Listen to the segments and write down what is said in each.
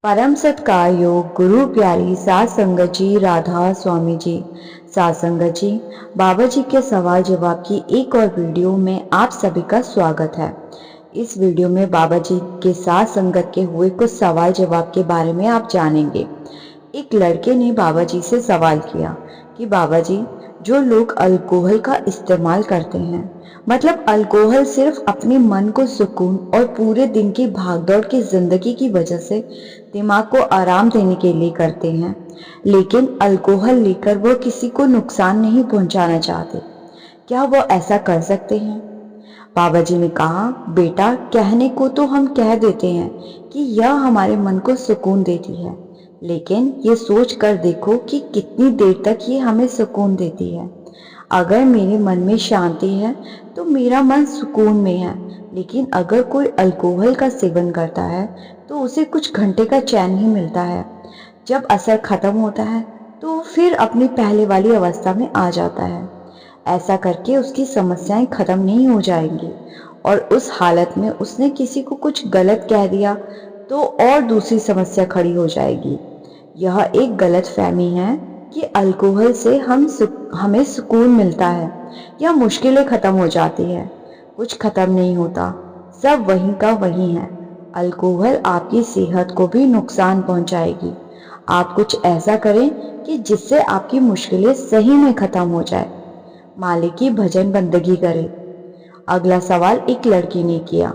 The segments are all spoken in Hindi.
परम सत्कार योग गुरु प्यारी सात संगत जी, राधा स्वामी जी। सात संगत जी, बाबा जी के सवाल जवाब की एक और वीडियो में आप सभी का स्वागत है। इस वीडियो में बाबा जी के साथ संगत के हुए कुछ सवाल जवाब के बारे में आप जानेंगे। एक लड़के ने बाबा जी से सवाल किया कि बाबा जी, जो लोग अल्कोहल का इस्तेमाल करते हैं, मतलब अल्कोहल सिर्फ अपने मन को सुकून और पूरे दिन की भागदौड़ की जिंदगी की वजह से दिमाग को आराम देने के लिए करते हैं, लेकिन अल्कोहल लेकर वो किसी को नुकसान नहीं पहुंचाना चाहते, क्या वो ऐसा कर सकते हैं? बाबा जी ने कहा, बेटा, कहने को तो हम कह देते हैं कि यह हमारे मन को सुकून देती है, लेकिन ये सोच कर देखो कि कितनी देर तक ये हमें सुकून देती है। अगर मेरे मन में शांति है तो मेरा मन सुकून में है, लेकिन अगर कोई अल्कोहल का सेवन करता है तो उसे कुछ घंटे का चैन ही मिलता है। जब असर खत्म होता है तो फिर अपनी पहले वाली अवस्था में आ जाता है। ऐसा करके उसकी समस्याएं खत्म नहीं हो जाएंगी और उस हालत में उसने किसी को कुछ गलत कह दिया तो और दूसरी समस्या खड़ी हो जाएगी। यह एक गलत फहमी है कि अल्कोहल से हमें सुकून मिलता है या मुश्किलें खत्म हो जाती है। कुछ खत्म नहीं होता, सब वहीं का वहीं है। अल्कोहल आपकी सेहत को भी नुकसान पहुंचाएगी। आप कुछ ऐसा करें कि जिससे आपकी मुश्किलें सही में खत्म हो जाए। मालिक की भजन बंदगी करें। अगला सवाल एक लड़की ने किया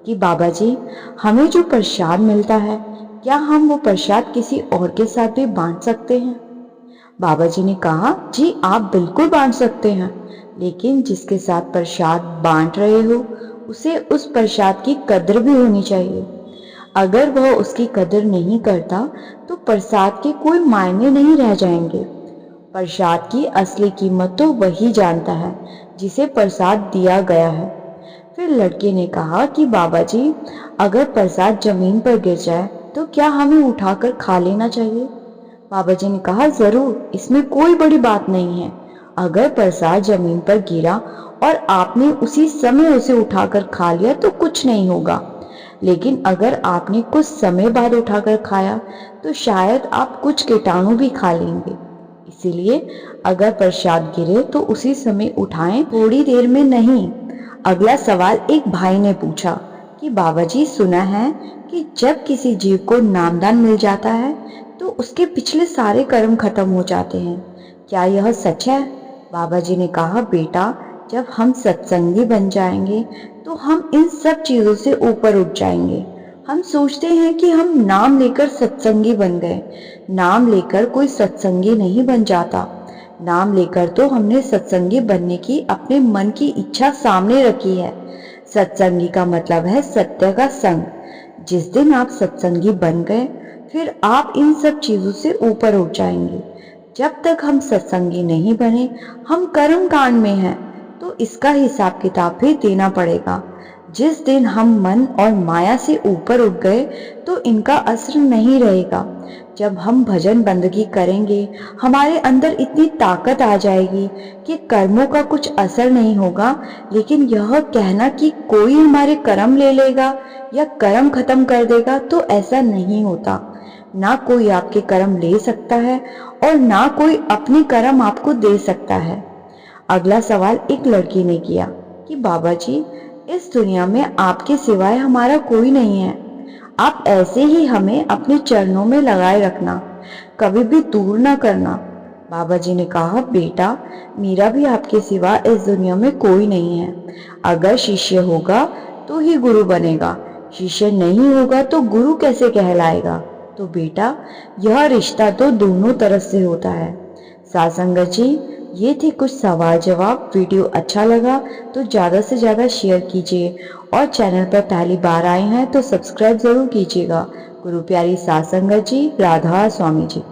कि बाबा जी, हमें जो प्रसाद मिलता है, क्या हम वो प्रसाद किसी और के साथ भी बांट सकते हैं? बाबा जी ने कहा, जी आप बिल्कुल बांट सकते हैं, लेकिन जिसके साथ प्रसाद बांट रहे हो उसे उस प्रसाद की कद्र भी होनी चाहिए। अगर वह उसकी कद्र नहीं करता तो प्रसाद के कोई मायने नहीं रह जाएंगे। प्रसाद की असली कीमत तो वही जानता है जिसे प्रसाद दिया गया है। फिर लड़के ने कहा कि बाबा जी, अगर प्रसाद जमीन पर गिर जाए तो क्या हमें उठाकर खा लेना चाहिए? बाबा जी ने कहा, जरूर, इसमें कोई बड़ी बात नहीं है। अगर प्रसाद जमीन पर गिरा और आपने उसी समय उसे उठाकर खा लिया तो कुछ नहीं होगा, लेकिन अगर आपने कुछ समय बाद उठाकर खाया तो शायद आप कुछ कीटाणु भी खा लेंगे। इसीलिए अगर प्रसाद गिरे तो उसी समय उठाएं, थोड़ी देर में नहीं। अगला सवाल एक भाई ने पूछा कि बाबा जी, सुना है कि जब किसी जीव को नामदान मिल जाता है तो उसके पिछले सारे कर्म खत्म हो जाते हैं, क्या यह सच है? बाबा जी ने कहा, बेटा, जब हम सत्संगी बन जाएंगे तो हम इन सब चीजों से ऊपर उठ जाएंगे। हम सोचते हैं कि हम नाम लेकर सत्संगी बन गए। नाम लेकर कोई सत्संगी नहीं बन जाता। नाम लेकर तो हमने सत्संगी बनने की अपने मन की इच्छा सामने रखी है। सत्संगी का मतलब है सत्य का संग। जिस दिन आप सत्संगी बन गए फिर आप इन सब चीजों से ऊपर उठ जाएंगे। जब तक हम सत्संगी नहीं बने हम कर्म कांड में हैं, तो इसका हिसाब किताब भी देना पड़ेगा। जिस दिन हम मन और माया से ऊपर उठ गए तो इनका असर नहीं रहेगा। जब हम भजन बंदगी करेंगे हमारे अंदर इतनी ताकत आ जाएगी कि कर्मों का कुछ असर नहीं होगा। लेकिन यह कहना कि कोई हमारे कर्म ले लेगा या कर्म खत्म कर देगा, तो ऐसा नहीं होता। ना कोई आपके कर्म ले सकता है और ना कोई अपने कर्म आपको दे सकता है। अगला सवाल एक लड़की ने किया कि बाबा जी, इस दुनिया में आपके सिवाय हमारा कोई नहीं है। आप ऐसे ही हमें अपने चरणों में लगाए रखना, कभी भी दूर ना करना। बाबा जी ने कहा, बेटा, मेरा भी आपके सिवा इस दुनिया में कोई नहीं है। अगर शिष्य होगा तो ही गुरु बनेगा, शिष्य नहीं होगा तो गुरु कैसे कहलाएगा? तो बेटा, यह रिश्ता तो दोनों तरफ से होता है। साथ संगत जी, ये थे कुछ सवाल जवाब। वीडियो अच्छा लगा तो ज़्यादा से ज़्यादा शेयर कीजिए और चैनल पर पहली बार आए हैं तो सब्सक्राइब ज़रूर कीजिएगा। गुरु प्यारी सात संगत जी, राधा स्वामी जी।